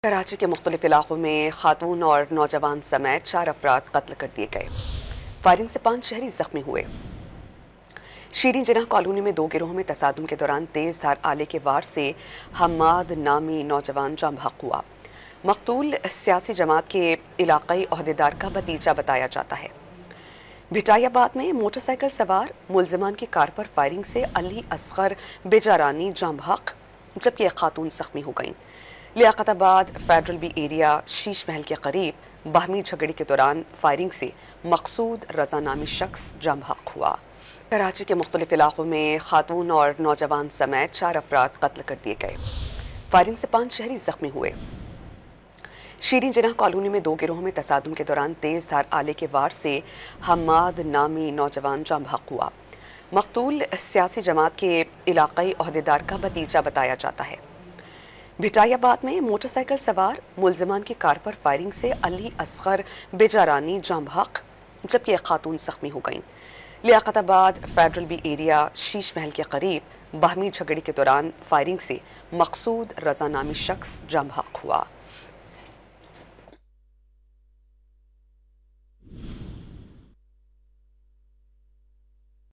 कराची के मुख्तलिफ इलाकों में खातून और नौजवान समेत 4 अफराद कत्ल कर दिए गए। फायरिंग से 5 शहरी जख्मी हुए। शीरीं जिन्ना कॉलोनी में 2 गिरोहों में तसादुम के दौरान तेज धार आले के वार से हम्माद नामी नौजवान जाम बहक हुआ। मकतूल सियासी जमात के इलाकाई ओहदेदार का भतीजा बताया जाता है। भिटायाबाद में मोटरसाइकिल सवार मुलजिमान की कार पर फायरिंग से अली असगर बेजारानी जाम बहक जबकि एक खातून जख्मी हो गईं। Liaquatabad federal B area Sheesh Mahal के करीब बाहमी झगड़े के दौरान फायरिंग से मकसूद रजा नामी शख्स जाम बहक हुआ। कराची के मुख्तलिफ इलाकों में खातून और नौजवान समेत 4 अफराद कत्ल कर दिए गए। फायरिंग से 5 शहरी जख्मी हुए। शीरीं जिन्ना कॉलोनी में 2 गिरोहों में तसादुम के दौरान तेज धार आले के वार से हम्माद नामी नौजवान जाम बहक हुआ। मकतूल सियासी जमात के इलाकाई ओहदेदार का भतीजा बताया जाता है। भिटायाबाद में मोटरसाइकिल सवार मुलजिमान की कार पर फायरिंग से अली असगर बेजारानी जाम बहक जबकि एक खातून जख्मी हो गईं। Liaquatabad federal B area Sheesh Mahal के करीब बाहमी झगड़े के दौरान फायरिंग से मकसूद रजा नामी शख्स जाम बहक हुआ।